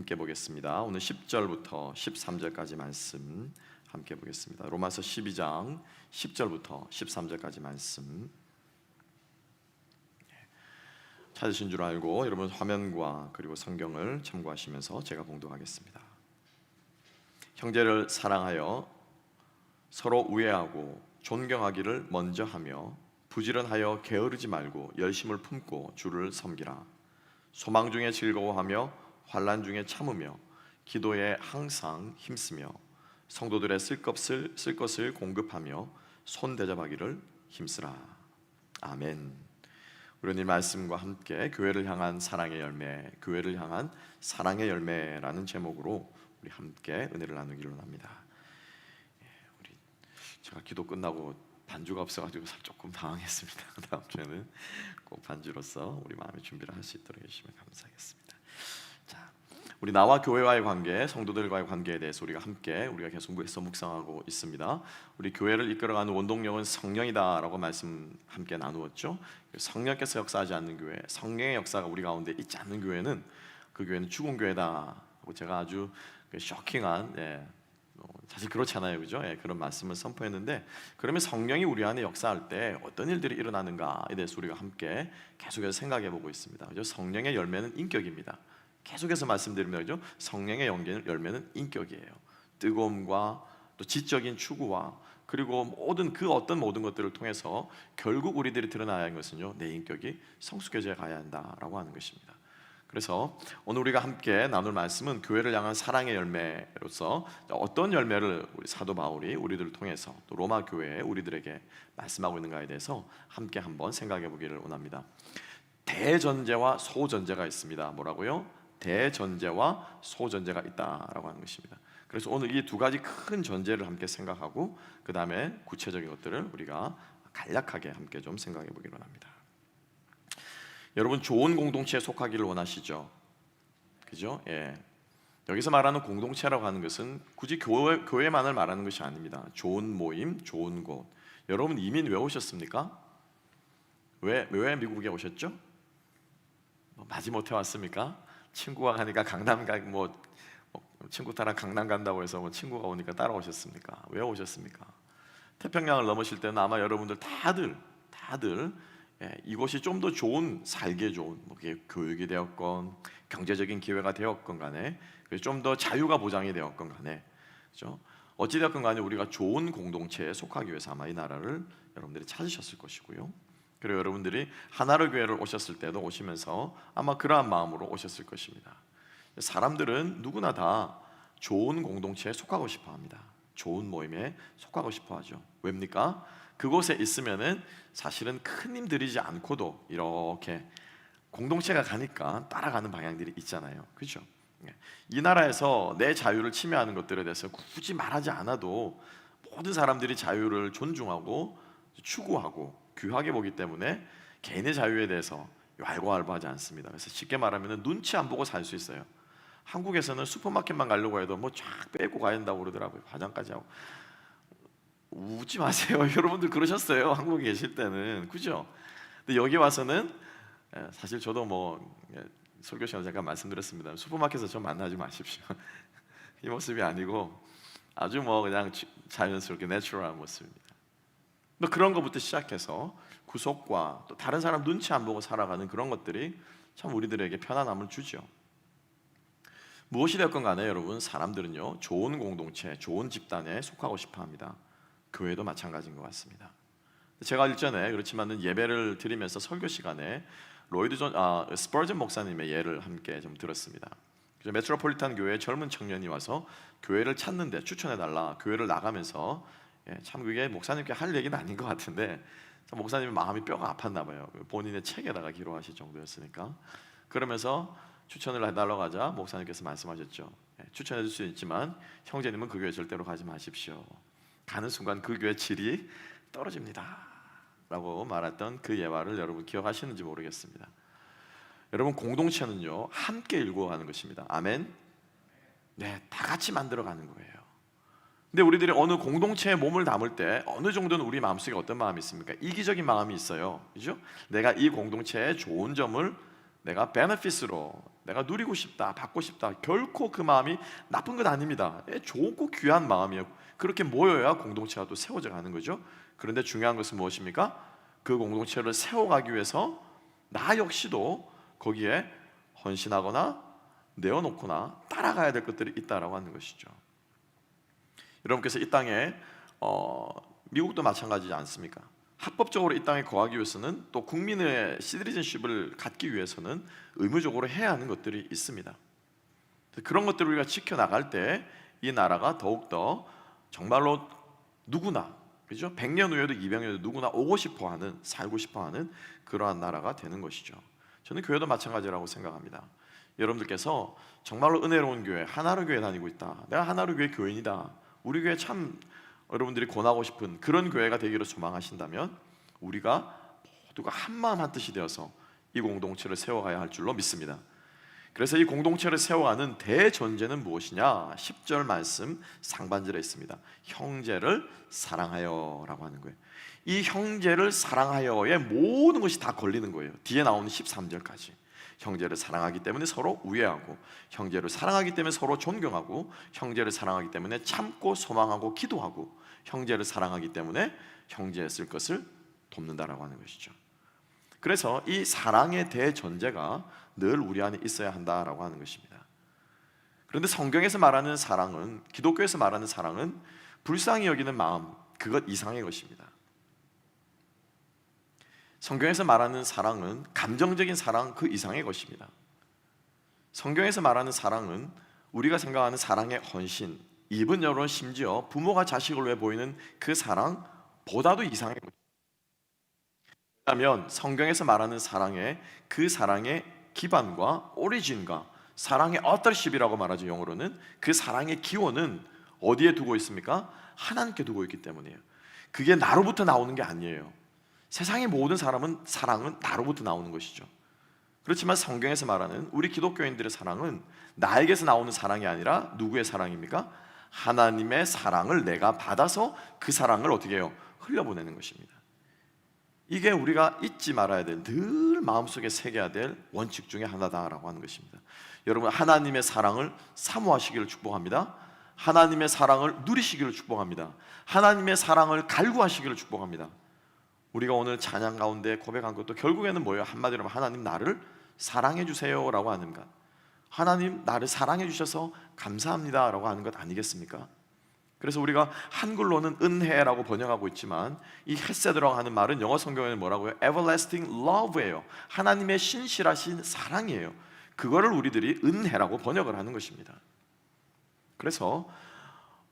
함께 보겠습니다. 오늘 10절부터 13절까지 말씀 함께 보겠습니다. 로마서 12장 10절부터 13절까지 말씀 찾으신 줄 알고 여러분 화면과 그리고 성경을 참고하시면서 제가 봉독하겠습니다. 형제를 사랑하여 서로 우애하고 존경하기를 먼저 하며 부지런하여 게으르지 말고 열심을 품고 주를 섬기라. 소망 중에 즐거워하며 환난 중에 참으며 기도에 항상 힘쓰며 성도들의 쓸 것을 공급하며 손 대접하기를 힘쓰라. 아멘. 우리 오늘 말씀과 함께 교회를 향한 사랑의 열매, 교회를 향한 사랑의 열매라는 제목으로 우리 함께 은혜를 나누기를 원합니다. 제가 기도 끝나고 반주가 없어가지고 조금 당황했습니다. 다음 주에는 꼭 반주로서 우리 마음의 준비를 할 수 있도록 해주시면 감사하겠습니다. 자, 우리 나와 교회와의 관계, 성도들과의 관계에 대해서 우리가 계속 묵상하고 있습니다. 우리 교회를 이끌어가는 원동력은 성령이다라고 말씀 함께 나누었죠. 성령께서 역사하지 않는 교회, 성령의 역사가 우리 가운데 있지 않는 교회는 그 교회는 죽은 교회다. 제가 아주 쇼킹한 사실 그렇잖아요, 그죠? 그런 말씀을 선포했는데, 그러면 성령이 우리 안에 역사할 때 어떤 일들이 일어나는가에 대해서 우리가 함께 계속해서 생각해보고 있습니다. 그죠? 성령의 열매는 인격입니다. 계속해서 말씀드립니다, 그죠? 성령의 열매는 인격이에요. 뜨거움과 또 지적인 추구와 그리고 모든 것들을 통해서 결국 우리들이 드러나야 하는 것은요, 내 인격이 성숙해져 가야 한다라고 하는 것입니다. 그래서 오늘 우리가 함께 나눌 말씀은 교회를 향한 사랑의 열매로서 어떤 열매를 우리 사도 바울이 우리들을 통해서 또 로마 교회에 우리들에게 말씀하고 있는가에 대해서 함께 한번 생각해 보기를 원합니다. 대전제와 소전제가 있습니다. 뭐라고요? 대전제와 소전제가 있다라고 하는 것입니다. 그래서 오늘 이 두 가지 큰 전제를 함께 생각하고 그 다음에 구체적인 것들을 우리가 간략하게 함께 좀 생각해 보기를 원합니다. 여러분 좋은 공동체에 속하기를 원하시죠? 그죠? 여기서 말하는 공동체라고 하는 것은 굳이 교회만을 말하는 것이 아닙니다. 좋은 모임, 좋은 곳. 여러분 이민 왜 오셨습니까? 왜 미국에 오셨죠? 마지못해 왔습니까? 친구가 가니까 친구 따라 강남 간다고 해서 친구가 오니까 따라오셨습니까? 왜 오셨습니까? 태평양을 넘으실 때는 아마 여러분들 다들 이곳이 좀 더 좋은, 살기 좋은, 교육이 되었건 경제적인 기회가 되었건 간에 좀 더 자유가 보장이 되었건 간에, 그렇죠? 어찌 되었건 간에 우리가 좋은 공동체에 속하기 위해서 아마 이 나라를 여러분들이 찾으셨을 것이고요. 그리고 여러분들이 하나로 교회를 오셨을 때도 오시면서 아마 그러한 마음으로 오셨을 것입니다. 사람들은 누구나 다 좋은 공동체에 속하고 싶어 합니다. 좋은 모임에 속하고 싶어 하죠. 왜입니까? 그곳에 있으면은 사실은 큰 힘 들이지 않고도 이렇게 공동체가 가니까 따라가는 방향들이 있잖아요, 그렇죠? 이 나라에서 내 자유를 침해하는 것들에 대해서 굳이 말하지 않아도 모든 사람들이 자유를 존중하고 추구하고 귀하게 보기 때문에 개인의 자유에 대해서 왈가왈부하지 않습니다. 그래서 쉽게 말하면 눈치 안 보고 살 수 있어요. 한국에서는 슈퍼마켓만 가려고 해도 쫙 빼고 가야 된다고 그러더라고요. 화장까지 하고. 웃지 마세요. 여러분들 그러셨어요, 한국에 계실 때는, 그죠? 근데 여기 와서는 사실 저도 설교 시간에 잠깐 말씀드렸습니다. 슈퍼마켓에서 좀 만나지 마십시오. 이 모습이 아니고 아주 그냥 자연스럽게 내추럴한 모습입니다. 또 그런 것부터 시작해서 구속과 또 다른 사람 눈치 안 보고 살아가는 그런 것들이 참 우리들에게 편안함을 주죠. 무엇이 되었건 간에 여러분, 사람들은요 좋은 공동체, 좋은 집단에 속하고 싶어 합니다. 교회도 마찬가지인 것 같습니다. 제가 일전에 그렇지만은 예배를 드리면서 설교 시간에 스퍼전 목사님의 예를 함께 좀 들었습니다. 메트로폴리탄 교회에 젊은 청년이 와서 교회를 찾는데 추천해달라, 교회를 나가면서 참 그게 목사님께 할 얘기는 아닌 것 같은데 목사님의 마음이 뼈가 아팠나 봐요. 본인의 책에다가 기록하실 정도였으니까. 그러면서 추천을 해달라고 하자 목사님께서 말씀하셨죠. 추천해 줄 수 있지만 형제님은 그 교회 절대로 가지 마십시오. 가는 순간 그 교회 질이 떨어집니다 라고 말했던 그 예화를 여러분 기억하시는지 모르겠습니다. 여러분 공동체는요 함께 일구어가는 것입니다. 아멘. 다 같이 만들어가는 거예요. 근데 우리들이 어느 공동체에 몸을 담을 때 어느 정도는 우리 마음속에 어떤 마음이 있습니까? 이기적인 마음이 있어요, 그죠? 내가 이 공동체의 좋은 점을 내가 베네핏으로 내가 누리고 싶다, 받고 싶다, 결코 그 마음이 나쁜 것 아닙니다. 좋고 귀한 마음이에요. 그렇게 모여야 공동체가 또 세워져 가는 거죠. 그런데 중요한 것은 무엇입니까? 그 공동체를 세워가기 위해서 나 역시도 거기에 헌신하거나 내어놓거나 따라가야 될 것들이 있다라고 하는 것이죠. 여러분께서 이 땅에 미국도 마찬가지지 않습니까? 합법적으로 이 땅에 거하기 위해서는, 또 국민의 시티즌십을 갖기 위해서는 의무적으로 해야 하는 것들이 있습니다. 그런 것들을 우리가 지켜나갈 때 이 나라가 더욱더 정말로 누구나, 그죠? 100년 후에도 200년 후에도 누구나 오고 싶어하는, 살고 싶어하는 그러한 나라가 되는 것이죠. 저는 교회도 마찬가지라고 생각합니다. 여러분들께서 정말로 은혜로운 교회, 하나로 교회 다니고 있다, 내가 하나로 교회 교인이다, 우리 교회 참 여러분들이 권하고 싶은 그런 교회가 되기를 소망하신다면 우리가 모두가 한마음 한뜻이 되어서 이 공동체를 세워가야 할 줄로 믿습니다. 그래서 이 공동체를 세워가는 대전제는 무엇이냐? 10절 말씀 상반절에 있습니다. 형제를 사랑하여 라고 하는 거예요. 이 형제를 사랑하여의 모든 것이 다 걸리는 거예요. 뒤에 나오는 13절까지. 형제를 사랑하기 때문에 서로 우애하고, 형제를 사랑하기 때문에 서로 존경하고, 형제를 사랑하기 때문에 참고 소망하고 기도하고, 형제를 사랑하기 때문에 형제의 쓸 것을 돕는다라고 하는 것이죠. 그래서 이 사랑의 대전제가 늘 우리 안에 있어야 한다라고 하는 것입니다. 그런데 성경에서 말하는 사랑은, 기독교에서 말하는 사랑은 불쌍히 여기는 마음, 그것 이상의 것입니다. 성경에서 말하는 사랑은 감정적인 사랑 그 이상의 것입니다. 성경에서 말하는 사랑은 우리가 생각하는 사랑의 헌신, 이분여론, 심지어 부모가 자식을 위해 보이는 그 사랑보다도 이상의 것입니다. 왜냐하면 성경에서 말하는 사랑의 그 사랑의 기반과 오리진과 사랑의 authorship이라고 말하죠. 영어로는 그 사랑의 기원은 어디에 두고 있습니까? 하나님께 두고 있기 때문이에요. 그게 나로부터 나오는 게 아니에요. 세상의 모든 사랑은 나로부터 나오는 것이죠. 그렇지만 성경에서 말하는 우리 기독교인들의 사랑은 나에게서 나오는 사랑이 아니라 누구의 사랑입니까? 하나님의 사랑을 내가 받아서 그 사랑을 어떻게 해요? 흘려보내는 것입니다. 이게 우리가 잊지 말아야 될, 늘 마음속에 새겨야 될 원칙 중에 하나다라고 하는 것입니다. 여러분, 하나님의 사랑을 사모하시기를 축복합니다. 하나님의 사랑을 누리시기를 축복합니다. 하나님의 사랑을 갈구하시기를 축복합니다. 우리가 오늘 찬양 가운데 고백한 것도 결국에는 뭐예요? 한마디로 하면 하나님 나를 사랑해 주세요 라고 하는 것, 하나님 나를 사랑해 주셔서 감사합니다 라고 하는 것 아니겠습니까? 그래서 우리가 한글로는 은혜라고 번역하고 있지만 이 헤세드라고 하는 말은 영어 성경에는 뭐라고요? everlasting love예요. 하나님의 신실하신 사랑이에요. 그거를 우리들이 은혜라고 번역을 하는 것입니다. 그래서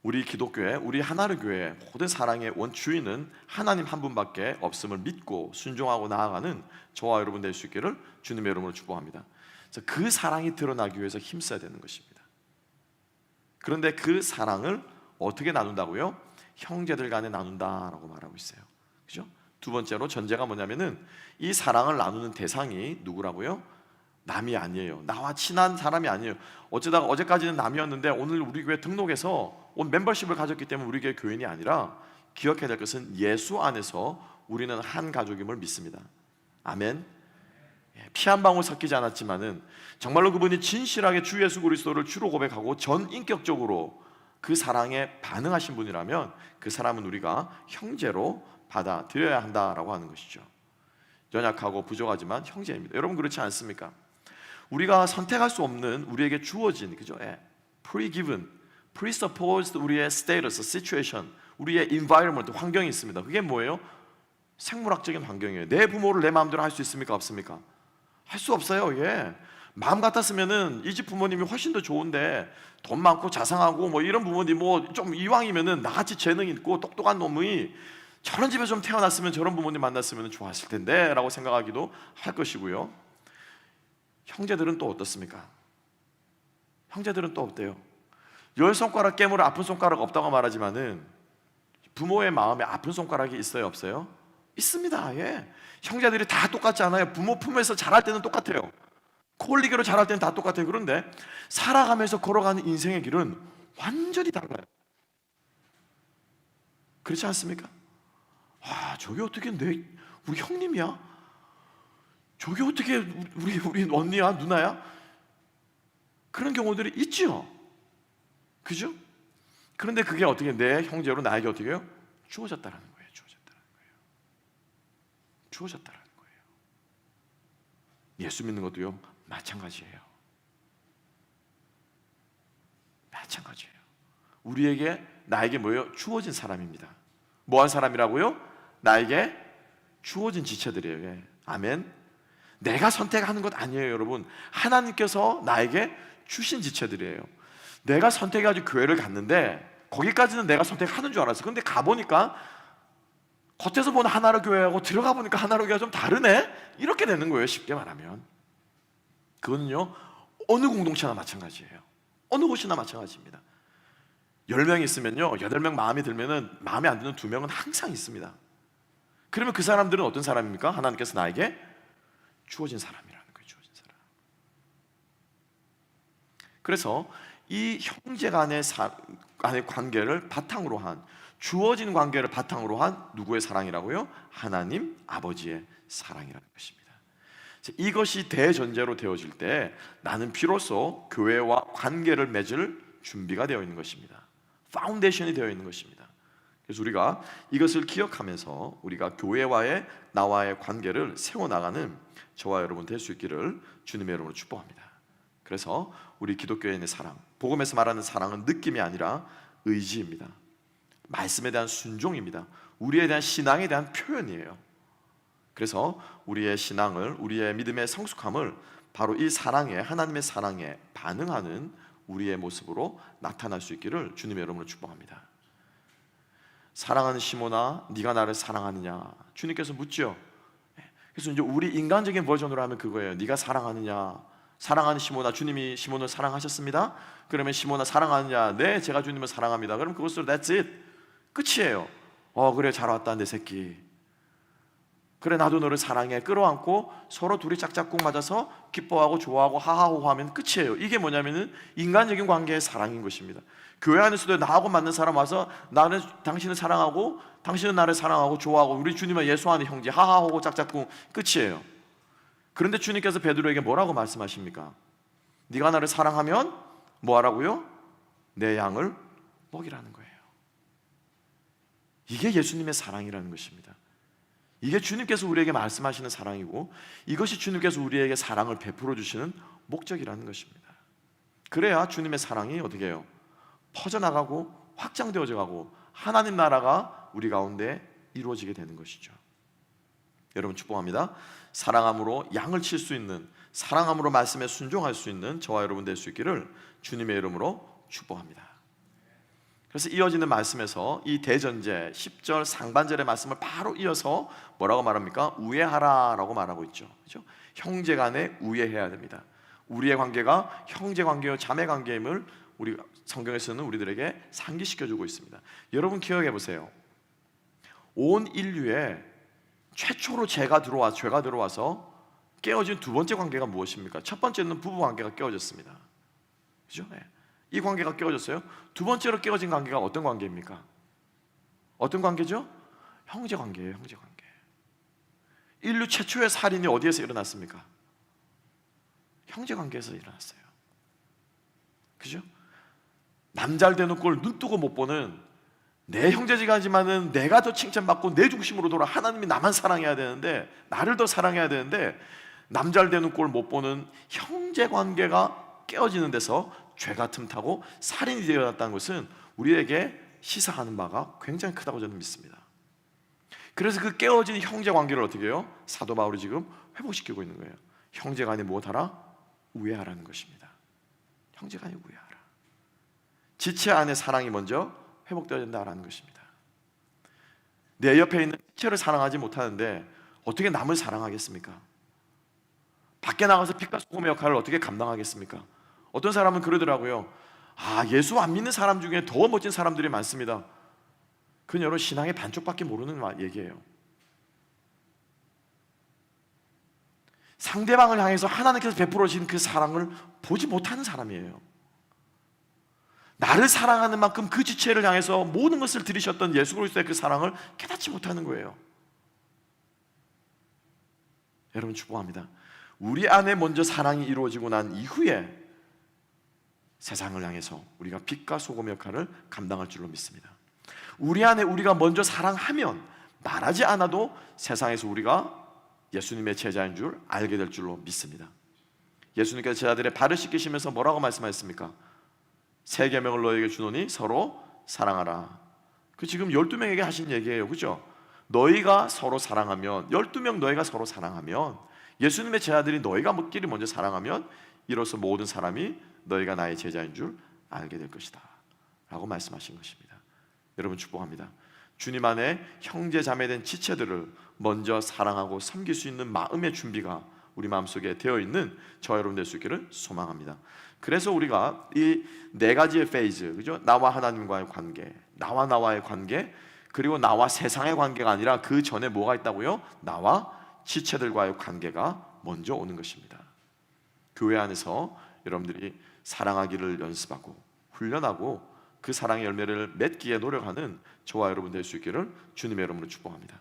우리 기독교회, 우리 하나로 교회 모든 사랑의 원주인은 하나님 한 분밖에 없음을 믿고 순종하고 나아가는 저와 여러분 될 수 있기를 주님의 이름으로 축복합니다. 그래서 그 사랑이 드러나기 위해서 힘써야 되는 것입니다. 그런데 그 사랑을 어떻게 나눈다고요? 형제들 간에 나눈다라고 말하고 있어요. 그죠? 두 번째로 전제가 뭐냐면은 이 사랑을 나누는 대상이 누구라고요? 남이 아니에요. 나와 친한 사람이 아니에요. 어쩌다가 어제까지는 남이었는데 오늘 우리 교회 등록해서 온 멤버십을 가졌기 때문에 우리 교회 교인이 아니라 기억해야 될 것은 예수 안에서 우리는 한 가족임을 믿습니다. 아멘. 피 한 방울 섞이지 않았지만은 정말로 그분이 진실하게 주 예수 그리스도를 주로 고백하고 전인격적으로 그 사랑에 반응하신 분이라면 그 사람은 우리가 형제로 받아들여야 한다라고 하는 것이죠. 연약하고 부족하지만 형제입니다. 여러분 그렇지 않습니까? 우리가 선택할 수 없는 우리에게 주어진, 그죠? pre-given, presupposed 우리의 status, situation, 우리의 environment, 환경이 있습니다. 그게 뭐예요? 생물학적인 환경이에요. 내 부모를 내 마음대로 할 수 있습니까? 없습니까? 할 수 없어요. 마음 같았으면은 이 집 부모님이 훨씬 더 좋은데 돈 많고 자상하고 뭐 이런 부모님 뭐 좀 이왕이면은 나같이 재능 있고 똑똑한 놈이 저런 집에 좀 태어났으면 저런 부모님 만났으면 좋았을 텐데 라고 생각하기도 할 것이고요. 형제들은 또 어떻습니까? 형제들은 또 어때요? 10손가락 깨물어 아픈 손가락 없다고 말하지만은 부모의 마음에 아픈 손가락이 있어요? 없어요? 있습니다. 형제들이 다 똑같지 않아요. 부모 품에서 자랄 때는 똑같아요. 콜리게로 자랄 때는 다 똑같아요. 그런데 살아가면서 걸어가는 인생의 길은 완전히 달라요. 그렇지 않습니까? 저게 어떻게 우리 형님이야? 저게 어떻게 우리 언니야? 누나야? 그런 경우들이 있죠. 그죠? 그런데 그게 어떻게 내 형제로 나에게 어떻게 해요? 주어졌다라는 거예요. 주어졌다라는 거예요. 예수 믿는 것도요, 마찬가지예요. 마찬가지예요. 우리에게, 나에게 뭐예요? 주어진 사람입니다. 뭐한 사람이라고요? 나에게 주어진 지체들이에요. 예. 아멘. 내가 선택하는 것 아니에요, 여러분. 하나님께서 나에게 주신 지체들이에요. 내가 선택해가지고 교회를 갔는데 거기까지는 내가 선택하는 줄 알았어요. 근데 가보니까 겉에서 보는 하나로 교회하고 들어가 보니까 하나로 교회가 좀 다르네? 이렇게 되는 거예요, 쉽게 말하면. 그거는요, 어느 공동체나 마찬가지예요. 어느 곳이나 마찬가지입니다. 10명 있으면요, 8명 마음에 들면은 마음에 안 드는 2명은 항상 있습니다. 그러면 그 사람들은 어떤 사람입니까? 하나님께서 나에게 주어진 사람이라는 거예요. 주어진 사람. 그래서 이 형제 간의 관계를 바탕으로 한, 주어진 관계를 바탕으로 한 누구의 사랑이라고요? 하나님 아버지의 사랑이라는 것입니다. 이것이 대전제로 되어질 때 나는 비로소 교회와 관계를 맺을 준비가 되어 있는 것입니다. 파운데이션이 되어 있는 것입니다. 그래서 우리가 이것을 기억하면서 우리가 교회와의, 나와의 관계를 세워나가는 저와 여러분 될 수 있기를 주님의 이름으로 축복합니다. 그래서 우리 기독교인의 사랑, 복음에서 말하는 사랑은 느낌이 아니라 의지입니다. 말씀에 대한 순종입니다. 우리에 대한 신앙에 대한 표현이에요. 그래서 우리의 신앙을, 우리의 믿음의 성숙함을 바로 이 사랑에, 하나님의 사랑에 반응하는 우리의 모습으로 나타날 수 있기를 주님의 이름으로 축복합니다. 사랑하는 시몬아, 네가 나를 사랑하느냐? 주님께서 묻죠. 그래서 이제 우리 인간적인 버전으로 하면 그거예요. 네가 사랑하느냐? 사랑하는 시몬아, 주님이 시몬을 사랑하셨습니다. 그러면 시몬아 사랑하느냐? 네, 제가 주님을 사랑합니다. 그럼 그것으로 that's it, 끝이에요. 그래, 잘 왔다 내 새끼. 그래, 나도 너를 사랑해. 끌어안고 서로 둘이 짝짝꿍 맞아서 기뻐하고 좋아하고 하하호호 하면 끝이에요. 이게 뭐냐면은 인간적인 관계의 사랑인 것입니다. 교회 안에서도 나하고 맞는 사람 와서 나는 당신을 사랑하고 당신은 나를 사랑하고 좋아하고 우리 주님은 예수 안에 형제, 하하호호 짝짝꿍, 끝이에요. 그런데 주님께서 베드로에게 뭐라고 말씀하십니까? 네가 나를 사랑하면 뭐 하라고요? 내 양을 먹이라는 거예요. 이게 예수님의 사랑이라는 것입니다. 이게 주님께서 우리에게 말씀하시는 사랑이고, 이것이 주님께서 우리에게 사랑을 베풀어 주시는 목적이라는 것입니다. 그래야 주님의 사랑이 어떻게 해요? 퍼져나가고 확장되어져 가고 하나님 나라가 우리 가운데 이루어지게 되는 것이죠. 여러분 축복합니다. 사랑함으로 양을 칠 수 있는, 사랑함으로 말씀에 순종할 수 있는 저와 여러분 될 수 있기를 주님의 이름으로 축복합니다. 그래서 이어지는 말씀에서 이 대전제 10절 상반절의 말씀을 바로 이어서 뭐라고 말합니까? 우애하라라고 말하고 있죠. 그렇죠? 형제 간에 우애해야 됩니다. 우리의 관계가 형제 관계요 자매 관계임을 우리 성경에서는 우리들에게 상기시켜주고 있습니다. 여러분 기억해 보세요. 온 인류에 최초로 죄가 들어와서 깨어진 두 번째 관계가 무엇입니까? 첫 번째는 부부 관계가 깨어졌습니다. 그죠? 네. 이 관계가 깨어졌어요. 두 번째로 깨어진 관계가 어떤 관계입니까? 어떤 관계죠? 형제 관계예요. 형제 관계. 인류 최초의 살인이 어디에서 일어났습니까? 형제 관계에서 일어났어요. 그죠? 남잘 되는 꼴 눈 뜨고 못 보는, 내 형제지간이지만은 내가 더 칭찬받고 내 중심으로 돌아 하나님이 나만 사랑해야 되는데, 나를 더 사랑해야 되는데 남잘 되는 꼴 못 보는 형제 관계가 깨어지는 데서 죄가 틈타고 살인이 되어졌다는 것은 우리에게 시사하는 바가 굉장히 크다고 저는 믿습니다. 그래서 그 깨어진 형제 관계를 어떻게 해요? 사도 바울이 지금 회복시키고 있는 거예요. 형제간에 무엇하라? 우애하라는 것입니다. 형제간에 우애하라. 지체 안에 사랑이 먼저 회복되어야 된다라는 것입니다. 내 옆에 있는 지체를 사랑하지 못하는데 어떻게 남을 사랑하겠습니까? 밖에 나가서 빛과 소금의 역할을 어떻게 감당하겠습니까? 어떤 사람은 그러더라고요. 예수 안 믿는 사람 중에 더 멋진 사람들이 많습니다. 그건 여러분 신앙의 반쪽밖에 모르는 얘기예요. 상대방을 향해서 하나님께서 베풀어 주신 그 사랑을 보지 못하는 사람이에요. 나를 사랑하는 만큼 그 지체를 향해서 모든 것을 들이셨던 예수 그리스도의 그 사랑을 깨닫지 못하는 거예요. 여러분 축복합니다. 우리 안에 먼저 사랑이 이루어지고 난 이후에 세상을 향해서 우리가 빛과 소금 역할을 감당할 줄로 믿습니다. 우리 안에 우리가 먼저 사랑하면 말하지 않아도 세상에서 우리가 예수님의 제자인 줄 알게 될 줄로 믿습니다. 예수님께서 제자들의 발을 씻기시면서 뭐라고 말씀하셨습니까? 새 계명을 너에게 주노니 서로 사랑하라. 그 지금 12명에게 하신 얘기예요. 그죠? 너희가 서로 사랑하면, 12명 너희가 서로 사랑하면, 예수님의 제자들이 너희가 끼리 먼저 사랑하면 이로써 모든 사람이 너희가 나의 제자인 줄 알게 될 것이다 라고 말씀하신 것입니다. 여러분 축복합니다. 주님 안에 형제 자매된 지체들을 먼저 사랑하고 섬길 수 있는 마음의 준비가 우리 마음속에 되어 있는 저와 여러분 될 수 있기를 소망합니다. 그래서 우리가 이 네 가지의 페이즈, 그죠? 나와 하나님과의 관계, 나와의 관계, 그리고 나와 세상의 관계가 아니라 그 전에 뭐가 있다고요? 나와 지체들과의 관계가 먼저 오는 것입니다. 교회 안에서 여러분들이 사랑하기를 연습하고 훈련하고 그 사랑의 열매를 맺기에 노력하는 저와 여러분 될 수 있기를 주님의 이름으로 축복합니다.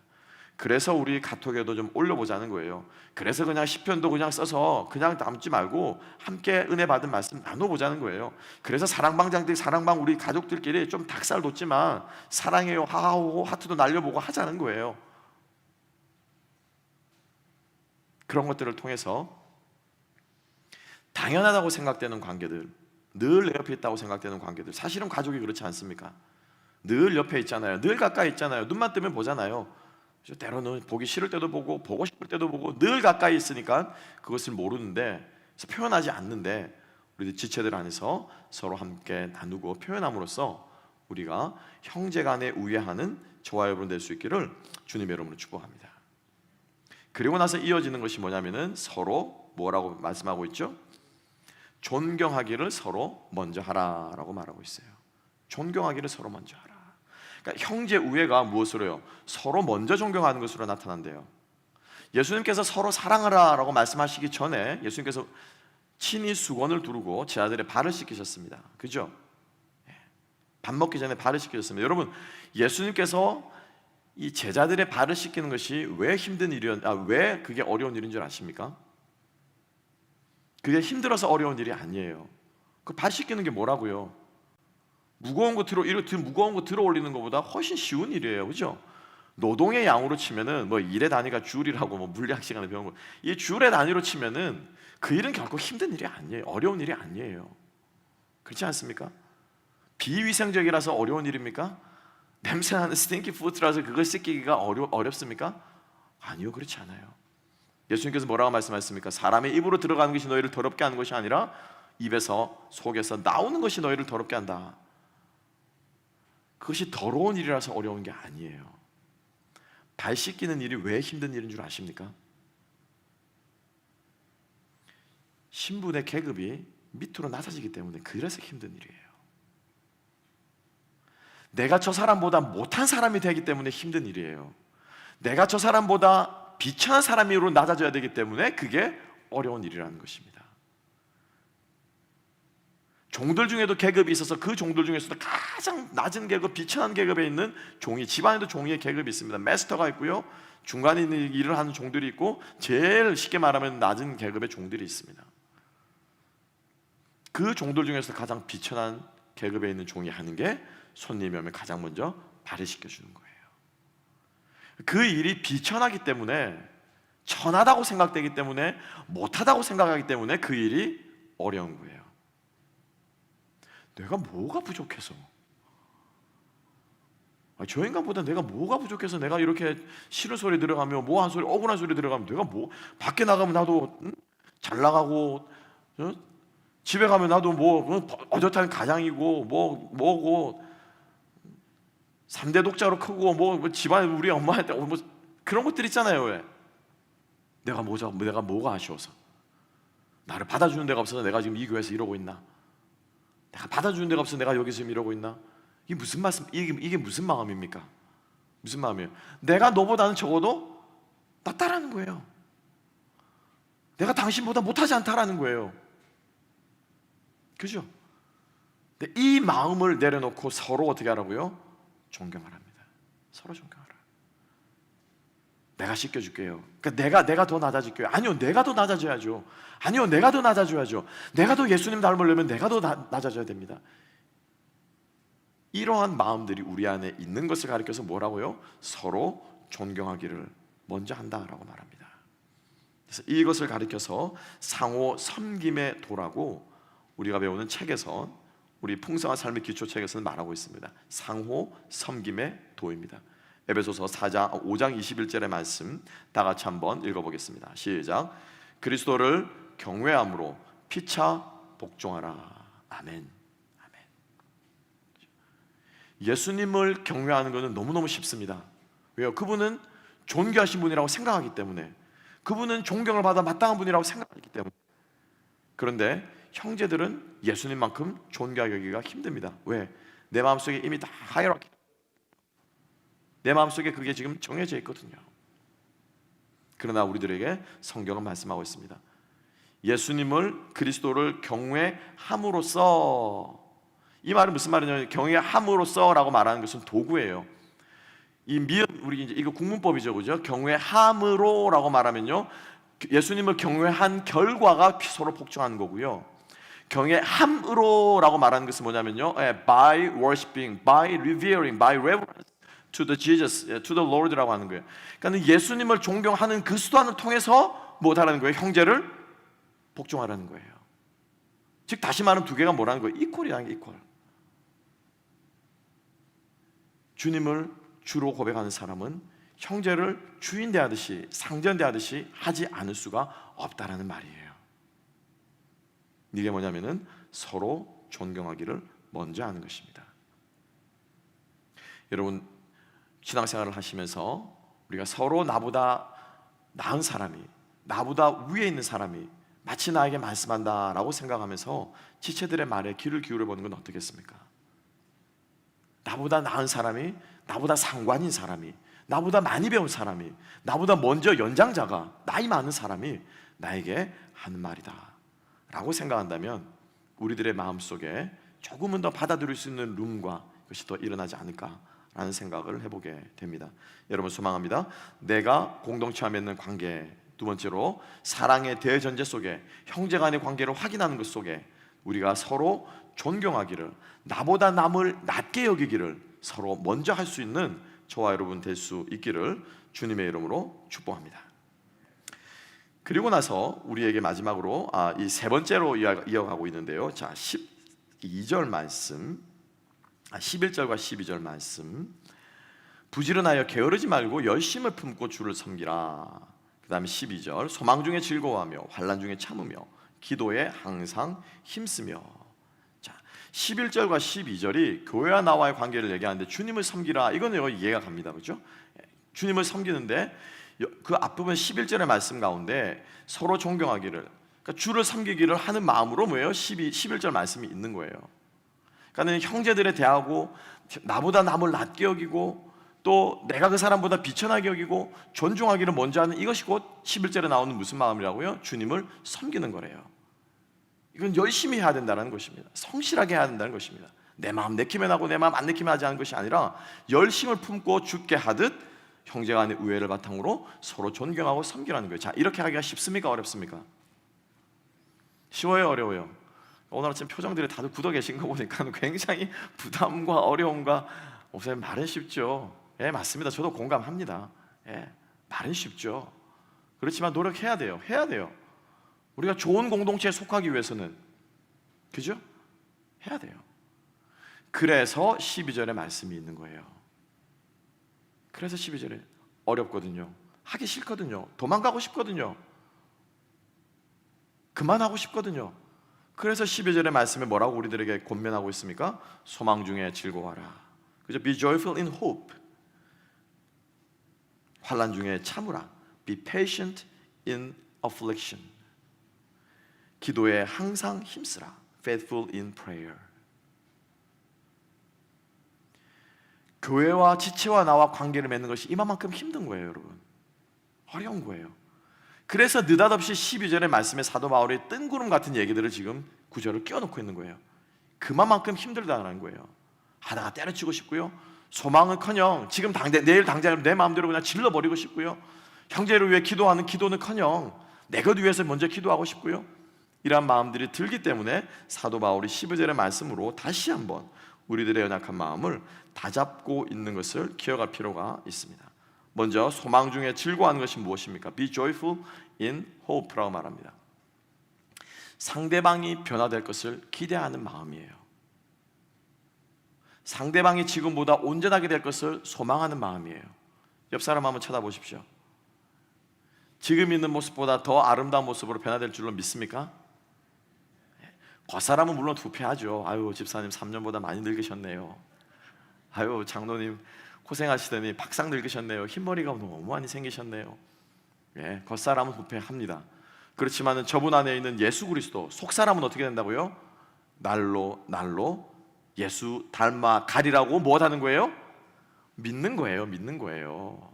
그래서 우리 카톡에도 좀 올려보자는 거예요. 그래서 그냥 시편도 그냥 써서 그냥 남지 말고 함께 은혜 받은 말씀 나눠보자는 거예요. 그래서 사랑방장들, 사랑방 우리 가족들끼리 좀 닭살 돋지만 사랑해요 하하호 하트도 날려보고 하자는 거예요. 그런 것들을 통해서 당연하다고 생각되는 관계들, 늘 내 옆에 있다고 생각되는 관계들, 사실은 가족이 그렇지 않습니까? 늘 옆에 있잖아요. 늘 가까이 있잖아요. 눈만 뜨면 보잖아요. 때로는 보기 싫을 때도 보고 보고 싶을 때도 보고 늘 가까이 있으니까 그것을 모르는데, 그래서 표현하지 않는데 우리들 지체들 안에서 서로 함께 나누고 표현함으로써 우리가 형제간에 우애하는 저와 여러분 될 수 있기를 주님의 이름으로 축복합니다. 그리고 나서 이어지는 것이 뭐냐면은 서로 뭐라고 말씀하고 있죠? 존경하기를 서로 먼저 하라라고 말하고 있어요. 존경하기를 서로 먼저 하라. 그러니까 형제 우애가 무엇으로요? 서로 먼저 존경하는 것으로 나타난대요. 예수님께서 서로 사랑하라라고 말씀하시기 전에 예수님께서 친히 수건을 두르고 제자들의 발을 씻기셨습니다. 그죠? 밥 먹기 전에 발을 씻기셨습니다. 여러분, 예수님께서 이 제자들의 발을 씻기는 것이 왜 힘든 왜 그게 어려운 일인 줄 아십니까? 그게 힘들어서 어려운 일이 아니에요. 그 발 씻기는 게 뭐라고요? 무거운 거 들어 올리는 것보다 훨씬 쉬운 일이에요. 그죠? 노동의 양으로 치면은 뭐 일의 단위가 줄이라고 뭐 물리학 시간에 배운 거, 이 줄의 단위로 치면은 그 일은 결코 힘든 일이 아니에요. 어려운 일이 아니에요. 그렇지 않습니까? 비위생적이라서 어려운 일입니까? 냄새나는 스팅키 푸드라서 그걸 씻기기가 어렵습니까? 아니요, 그렇지 않아요. 예수님께서 뭐라고 말씀하셨습니까? 사람의 입으로 들어가는 것이 너희를 더럽게 하는 것이 아니라 입에서 속에서 나오는 것이 너희를 더럽게 한다. 그것이 더러운 일이라서 어려운 게 아니에요. 발 씻기는 일이 왜 힘든 일인 줄 아십니까? 신분의 계급이 밑으로 낮아지기 때문에 그래서 힘든 일이에요. 내가 저 사람보다 못한 사람이 되기 때문에 힘든 일이에요. 내가 저 사람보다 비천한 사람으로 낮아져야 되기 때문에 그게 어려운 일이라는 것입니다. 종들 중에도 계급이 있어서 그 종들 중에서도 가장 낮은 계급, 비천한 계급에 있는 종이, 집안에도 종이의 계급이 있습니다. 마스터가 있고요, 중간에 있는 일을 하는 종들이 있고, 제일 쉽게 말하면 낮은 계급의 종들이 있습니다. 그 종들 중에서 가장 비천한 계급에 있는 종이 하는 게 손님이 오면 가장 먼저 발을 씻겨주는 거예요. 그 일이 비천하기 때문에, 천하다고 생각되기 때문에, 못하다고 생각하기 때문에 그 일이 어려운 거예요. 내가 뭐가 부족해서, 저 인간보다 내가 뭐가 부족해서 내가 이렇게 싫은 소리 들어가며 뭐한 소리, 억울한 소리 들어가면 내가 뭐, 밖에 나가면 나도 잘 나가고, 집에 가면 나도 뭐 어젓한 가장이고 뭐고 3대 독자로 크고 뭐 집안에 우리 엄마한테 뭐 그런 것들 있잖아요. 왜? 내가 뭐가 아쉬워서, 나를 받아주는 데가 없어서 내가 지금 이 교회에서 이러고 있나? 내가 받아주는 데가 없어서 내가 여기서 지금 이러고 있나? 이게 무슨 말씀? 이게 무슨 마음입니까? 무슨 마음이에요? 내가 너보다는 적어도 낫다라는 거예요. 내가 당신보다 못하지 않다라는 거예요. 그죠? 근데 이 마음을 내려놓고 서로 어떻게 하라고요? 존경하랍니다. 서로 존경하라. 내가 씻겨줄게요. 그러니까 내가 더 낮아질게요. 아니요, 내가 더 낮아져야죠. 아니요, 내가 더 낮아져야죠. 내가 더 예수님 닮으려면 내가 더 낮아져야 됩니다. 이러한 마음들이 우리 안에 있는 것을 가리켜서 뭐라고요? 서로 존경하기를 먼저 한다라고 말합니다. 그래서 이것을 가리켜서 상호 섬김의 도라고 우리가 배우는 책에서, 우리 풍성한 삶의 기초책에서는 말하고 있습니다. 상호 섬김의 도입니다. 에베소서 5장 21절의 말씀 다 같이 한번 읽어보겠습니다. 시작. 그리스도를 경외함으로 피차 복종하라. 아멘. 아멘. 예수님을 경외하는 것은 너무너무 쉽습니다. 왜요? 그분은 존귀하신 분이라고 생각하기 때문에, 그분은 존경을 받아 마땅한 분이라고 생각하기 때문에. 그런데 형제들은 예수님만큼 존귀하게 여기기가 힘듭니다. 왜? 내 마음속에 이미 다 하이라키, 내 마음속에 그게 지금 정해져 있거든요. 그러나 우리들에게 성경은 말씀하고 있습니다. 예수님을, 그리스도를 경외함으로써, 이 말은 무슨 말이냐면 경외함으로써라고 말하는 것은 도구예요. 이 미음, 우리 이제 이거 국문법이죠, 그죠? 경외함으로라고 말하면요, 예수님을 경외한 결과가 서로 복종하는 거고요. 경외함으로라고 말하는 것은 뭐냐면요, by worshiping, by revering, by reverence to the Jesus, to the Lord라고 하는 거예요. 그러니까 예수님을 존경하는 그 수단을 통해서 뭐하라는 거예요? 형제를 복종하라는 거예요. 즉 다시 말하면 두 개가 뭐라는 거예요? 이퀄이라는 게 이퀄. 주님을 주로 고백하는 사람은 형제를 주인 대하듯이, 상전 대하듯이 하지 않을 수가 없다라는 말이에요. 이게 뭐냐면은 서로 존경하기를 먼저 하는 것입니다. 여러분, 신앙생활을 하시면서 우리가 서로 나보다 나은 사람이, 나보다 위에 있는 사람이 마치 나에게 말씀한다라고 생각하면서 지체들의 말에 귀를 기울여보는 건 어떻겠습니까? 나보다 나은 사람이, 나보다 상관인 사람이, 나보다 많이 배운 사람이, 나보다 먼저 연장자가, 나이 많은 사람이 나에게 하는 말이다 라고 생각한다면 우리들의 마음속에 조금은 더 받아들일 수 있는 룸과 그것이 더 일어나지 않을까 라는 생각을 해보게 됩니다. 여러분, 소망합니다. 내가 공동체와 맺는 관계, 두 번째로 사랑의 대전제 속에 형제 간의 관계를 확인하는 것 속에 우리가 서로 존경하기를, 나보다 남을 낮게 여기기를 서로 먼저 할 수 있는 저와 여러분 될 수 있기를 주님의 이름으로 축복합니다. 그리고 나서 우리에게 마지막으로 이 세 번째로 이어가고 있는데요. 자, 12절 말씀, 11절과 12절 말씀. 부지런하여 게으르지 말고 열심을 품고 주를 섬기라. 그 다음에 12절, 소망 중에 즐거워하며 환난 중에 참으며 기도에 항상 힘쓰며. 자, 11절과 12절이 교회와 나와의 관계를 얘기하는데 주님을 섬기라, 이거는 여기 이해가 갑니다. 그렇죠? 주님을 섬기는데 그 앞부분 11절의 말씀 가운데 서로 존경하기를, 그러니까 주를 섬기기를 하는 마음으로 뭐예요? 11절 말씀이 있는 거예요. 그러니까 형제들에 대하고 나보다 남을 낮게 여기고 또 내가 그 사람보다 비천하게 여기고 존중하기를 먼저 하는 이것이 곧 11절에 나오는 무슨 마음이라고요? 주님을 섬기는 거래요. 이건 열심히 해야 된다는 것입니다. 성실하게 해야 된다는 것입니다. 내 마음 내키면 하고 내 마음 안 내키면 하지 않은 것이 아니라 열심을 품고 죽게 하듯 형제 간의 우애를 바탕으로 서로 존경하고 섬기라는 거예요. 자, 이렇게 하기가 쉽습니까? 어렵습니까? 쉬워요? 어려워요? 오늘 아침 표정들이 다들 굳어 계신 거 보니까 굉장히 부담과 어려움과, 목사님 말은 쉽죠. 예, 맞습니다. 저도 공감합니다. 예, 말은 쉽죠. 그렇지만 노력해야 돼요. 해야 돼요. 우리가 좋은 공동체에 속하기 위해서는, 그죠? 해야 돼요. 그래서 12절에 말씀이 있는 거예요. 그래서 12절에 어렵거든요. 하기 싫거든요. 도망가고 싶거든요. 그만하고 싶거든요. 그래서 12절의 말씀에 뭐라고 우리들에게 권면하고 있습니까? 소망 중에 즐거워하라. 그죠? Be joyful in hope. 환난 중에 참으라. Be patient in affliction. 기도에 항상 힘쓰라. Faithful in prayer. 교회와 지체와 나와 관계를 맺는 것이 이만큼 힘든 거예요, 여러분. 어려운 거예요. 그래서 느닷없이 12절의 말씀에 사도 바울이 뜬구름 같은 얘기들을 지금 구절을 끼워놓고 있는 거예요. 그만큼 힘들다는 거예요. 하다가 때려치고 싶고요. 소망은커녕 지금 내일 당장 내 마음대로 그냥 질러버리고 싶고요. 형제를 위해 기도하는 기도는커녕 내 것 위해서 먼저 기도하고 싶고요. 이러한 마음들이 들기 때문에 사도 바울이 12절의 말씀으로 다시 한번 우리들의 연약한 마음을 다잡고 있는 것을 기억할 필요가 있습니다. 먼저 소망 중에 즐거워하는 것이 무엇입니까? Be joyful in hope라고 말합니다. 상대방이 변화될 것을 기대하는 마음이에요. 상대방이 지금보다 온전하게 될 것을 소망하는 마음이에요. 옆 사람 한번 쳐다보십시오. 지금 있는 모습보다 더 아름다운 모습으로 변화될 줄로 믿습니까? 겉사람은 물론 부패하죠. 아유, 집사님 3년보다 많이 늙으셨네요. 아유, 장로님 고생하시더니 박상 늙으셨네요. 흰머리가 너무 많이 생기셨네요. 예, 겉사람은 부패합니다. 그렇지만 저분 안에 있는 예수 그리스도, 속사람은 어떻게 된다고요? 날로 예수 닮아 가리라고 뭐 하는 거예요? 믿는 거예요. 믿는 거예요.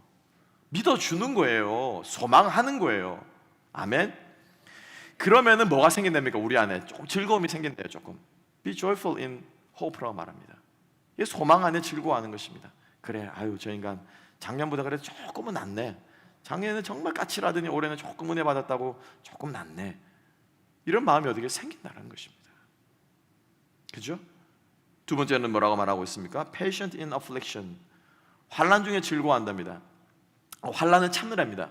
믿어주는 거예요. 소망하는 거예요. 아멘. 그러면은 뭐가 생긴답니까? 우리 안에 조금 즐거움이 생긴대요. 조금. Be joyful in hope라고 말합니다. 이게 소망 안에 즐거워하는 것입니다. 그래, 아유, 저 인간 작년보다 그래도 조금은 낫네. 작년에는 정말 까칠하더니 올해는 조금 은혜 받았다고 조금 낫네. 이런 마음이 어떻게 생긴다는 것입니다. 그죠? 두 번째는 뭐라고 말하고 있습니까? Patient in affliction. 환난 중에 즐거워한답니다. 환난은 참느랍니다.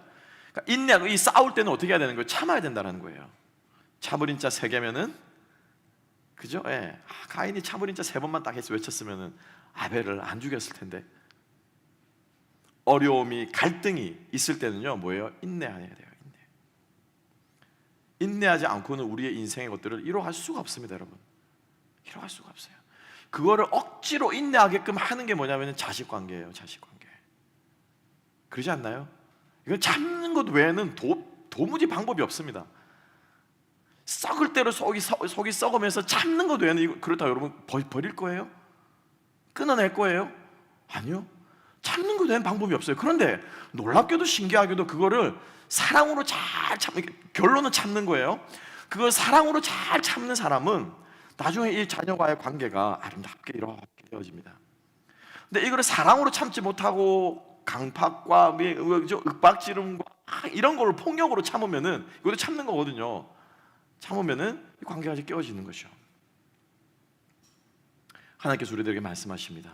그러니까 인내, 이 싸울 때는 어떻게 해야 되는 거예요? 참아야 된다는 거예요. 참을 인자 3개면은, 그죠? 예. 가인이 참을 인자 3번만 딱 해서 외쳤으면은 아벨을 안 죽였을 텐데. 어려움이, 갈등이 있을 때는요, 뭐예요? 인내해야 돼요. 인내하지 않고는 우리의 인생의 것들을 이뤄갈 수가 없습니다, 여러분. 이뤄갈 수가 없어요. 그거를 억지로 인내하게끔 하는 게 뭐냐면 자식 관계예요. 자식 관계. 그러지 않나요? 이건 참는 것 외에는 도무지 방법이 없습니다. 썩을 대로 속이 썩으면서 참는 것 외에는, 그렇다고 여러분 버릴 거예요? 끊어낼 거예요? 아니요. 참는 것 외에는 방법이 없어요. 그런데 놀랍게도 신기하게도 그거를 사랑으로 잘 결론은 참는 거예요. 그걸 사랑으로 잘 참는 사람은 나중에 이 자녀와의 관계가 아름답게 이렇게 되어집니다. 근데 이거를 사랑으로 참지 못하고 강팍과 윽박지름과 이런 걸 폭력으로 참으면은, 이것도 참는 거거든요. 참으면은 이 관계가 깨어지는 거죠. 하나님께서 우리들에게 말씀하십니다.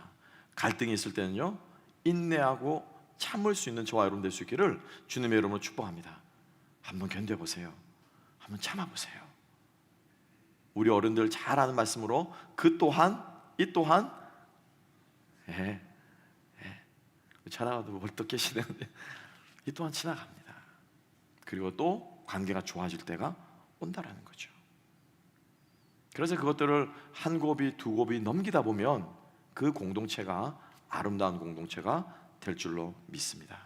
갈등이 있을 때는요, 인내하고 참을 수 있는 저와 여러분 될 수 있기를 주님의 이름으로 축복합니다. 한번 견뎌보세요. 한번 참아보세요. 우리 어른들 잘 아는 말씀으로 이 또한 자라가도 벌떡 계시는데 이 또한 지나갑니다. 그리고 또 관계가 좋아질 때가 온다라는 거죠. 그래서 그것들을 한 곱이 두 곱이 넘기다 보면 그 공동체가 아름다운 공동체가 될 줄로 믿습니다.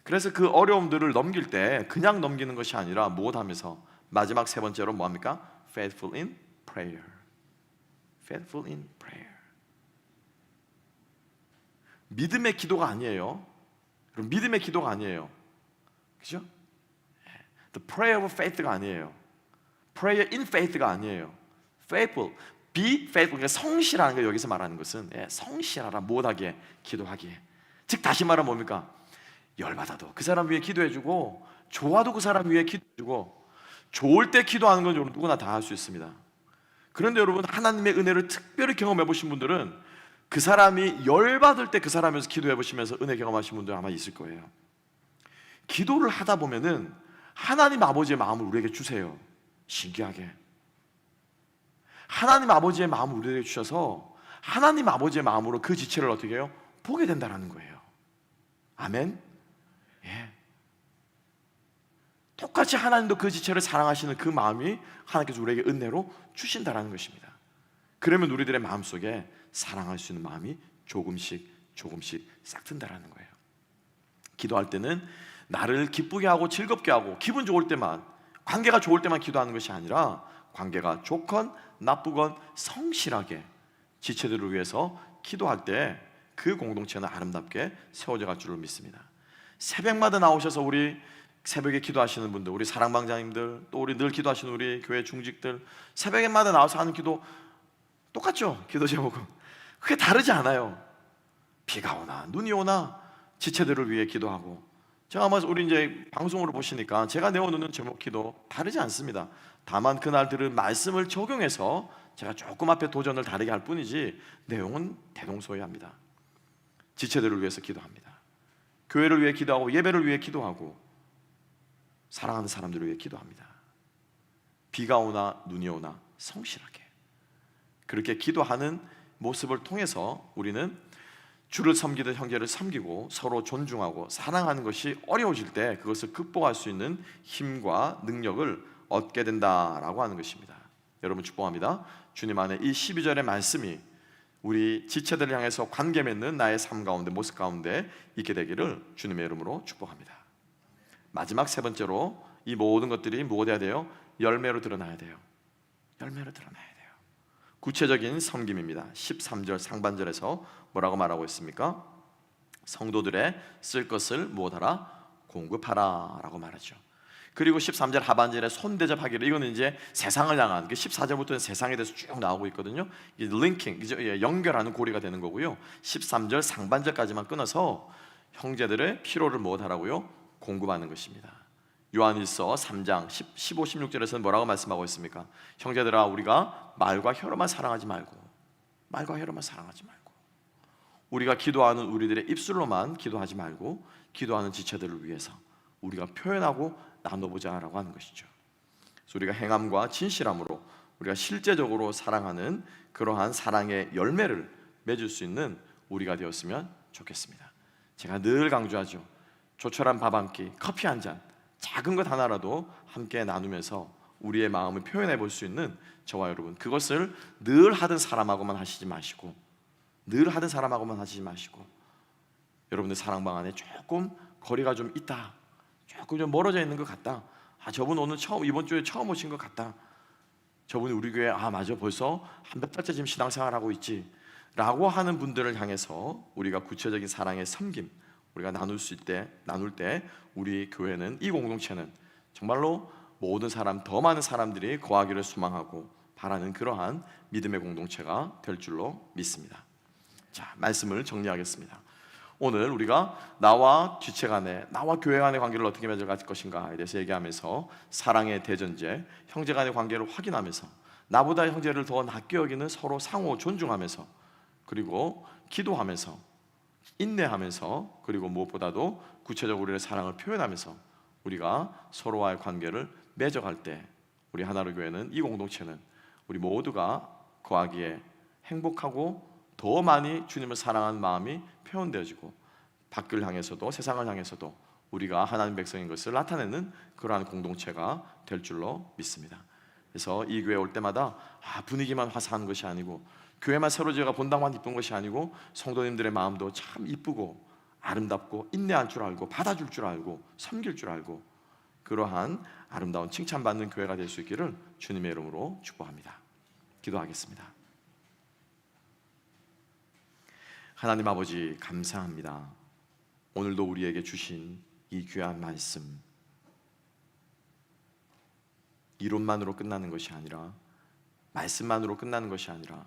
그래서 그 어려움들을 넘길 때 그냥 넘기는 것이 아니라 무엇하면서 마지막 3번째로 뭐합니까? Faithful in prayer. Faithful in prayer. 믿음의 기도가 아니에요. 믿음의 기도가 아니에요. 그죠? The prayer of faith가 아니에요. Prayer in faith가 아니에요. Faithful, be faithful. 그러니까 성실하는 거 여기서 말하는 것은 성실하라, 못하게 기도하기에. 즉 다시 말하면 뭡니까? 열받아도 그 사람 위해 기도해주고, 좋아도 그 사람 위해 기도해주고, 좋을 때 기도하는 건 누구나 다 할 수 있습니다. 그런데 여러분, 하나님의 은혜를 특별히 경험해 보신 분들은 그 사람이 열받을 때 그 사람에서 기도해 보시면서 은혜 경험하신 분들 아마 있을 거예요. 기도를 하다 보면은 하나님 아버지의 마음을 우리에게 주세요. 신기하게 하나님 아버지의 마음을 우리에게 주셔서 하나님 아버지의 마음으로 그 지체를 어떻게 해요? 보게 된다는 거예요. 아멘. 예. 똑같이 하나님도 그 지체를 사랑하시는 그 마음이 하나님께서 우리에게 은혜로 주신다는 것입니다. 그러면 우리들의 마음속에 사랑할 수 있는 마음이 조금씩 싹 든다는 거예요. 기도할 때는 나를 기쁘게 하고 즐겁게 하고 기분 좋을 때만, 관계가 좋을 때만 기도하는 것이 아니라 관계가 좋건 나쁘건 성실하게 지체들을 위해서 기도할 때 그 공동체는 아름답게 세워져 갈 줄로 믿습니다. 새벽마다 나오셔서 우리 새벽에 기도하시는 분들, 우리 사랑방장님들, 또 우리 늘 기도하시는 우리 교회 중직들, 새벽에마다 나와서 하는 기도 똑같죠? 기도 제목은 그게 다르지 않아요. 비가 오나 눈이 오나 지체들을 위해 기도하고 제가 아마 우리 이제 방송으로 보시니까 제가 내어놓는 제목 기도 다르지 않습니다. 다만 그날 들은 말씀을 적용해서 제가 조금 앞에 도전을 다르게 할 뿐이지 내용은 대동소이합니다. 지체들을 위해서 기도합니다. 교회를 위해 기도하고 예배를 위해 기도하고 사랑하는 사람들을 위해 기도합니다. 비가 오나 눈이 오나 성실하게 그렇게 기도하는 모습을 통해서 우리는 주를 섬기듯 형제를 섬기고 서로 존중하고 사랑하는 것이 어려워질 때 그것을 극복할 수 있는 힘과 능력을 얻게 된다라고 하는 것입니다. 여러분 축복합니다. 주님 안에 이 12절의 말씀이 우리 지체들을 향해서 관계 맺는 나의 삶 가운데 모습 가운데 있게 되기를 주님의 이름으로 축복합니다. 마지막 세 번째로 이 모든 것들이 무엇 해야 돼요? 열매로 드러나야 돼요. 열매로 드러나야 돼요. 구체적인 섬김입니다. 13절 상반절에서 뭐라고 말하고 있습니까? 성도들의 쓸 것을 무엇하라? 공급하라 라고 말하죠. 그리고 13절 하반절에 손대접하기를, 이거는 이제 세상을 향한, 14절부터는 세상에 대해서 쭉 나오고 있거든요. 링킹, 연결하는 고리가 되는 거고요. 13절 상반절까지만 끊어서 형제들의 필요를 무엇하라고요? 공급하는 것입니다. 요한일서 3장 15, 16절에서는 뭐라고 말씀하고 있습니까? 형제들아, 우리가 말과 혀로만 사랑하지 말고, 말과 혀로만 사랑하지 말고, 우리가 기도하는 우리들의 입술로만 기도하지 말고 기도하는 지체들을 위해서 우리가 표현하고 나눠보자라고 하는 것이죠. 그래서 우리가 행함과 진실함으로 우리가 실제적으로 사랑하는 그러한 사랑의 열매를 맺을 수 있는 우리가 되었으면 좋겠습니다. 제가 늘 강조하죠. 조촐한 밥 한 끼, 커피 한 잔, 작은 것 하나라도 함께 나누면서 우리의 마음을 표현해 볼 수 있는 저와 여러분, 그것을 늘 하던 사람하고만 하시지 마시고, 늘 하던 사람하고만 하시지 마시고, 여러분들 사랑방 안에 조금 거리가 좀 있다, 조금 좀 멀어져 있는 것 같다, 저분 오늘 이번 주에 처음 오신 것 같다, 저분이 우리 교회 맞아 벌써 한 몇 달째 지금 신앙생활하고 있지 라고 하는 분들을 향해서 우리가 구체적인 사랑의 섬김, 우리가 나눌 때 우리 교회는, 이 공동체는 정말로 모든 사람, 더 많은 사람들이 거하기를 소망하고 바라는 그러한 믿음의 공동체가 될 줄로 믿습니다. 자, 말씀을 정리하겠습니다. 오늘 우리가 나와 지체 간의, 나와 교회 간의 관계를 어떻게 맺어갈 것인가에 대해서 얘기하면서 사랑의 대전제, 형제 간의 관계를 확인하면서 나보다 형제를 더 낮게 여기는 서로 상호 존중하면서, 그리고 기도하면서, 인내하면서, 그리고 무엇보다도 구체적으로 우리의 사랑을 표현하면서 우리가 서로와의 관계를 맺어갈 때 우리 하나로 교회는, 이 공동체는 우리 모두가 거하기에 행복하고 더 많이 주님을 사랑하는 마음이 표현되어지고 밖을 향해서도 세상을 향해서도 우리가 하나님 백성인 것을 나타내는 그러한 공동체가 될 줄로 믿습니다. 그래서 이 교회 올 때마다 분위기만 화사한 것이 아니고, 교회만 새로 지어가 본당만 이쁜 것이 아니고, 성도님들의 마음도 참 이쁘고 아름답고 인내할 줄 알고 받아줄 줄 알고 섬길 줄 알고, 그러한 아름다운 칭찬받는 교회가 될 수 있기를 주님의 이름으로 축복합니다. 기도하겠습니다. 하나님 아버지, 감사합니다. 오늘도 우리에게 주신 이 귀한 말씀, 이론만으로 끝나는 것이 아니라, 말씀만으로 끝나는 것이 아니라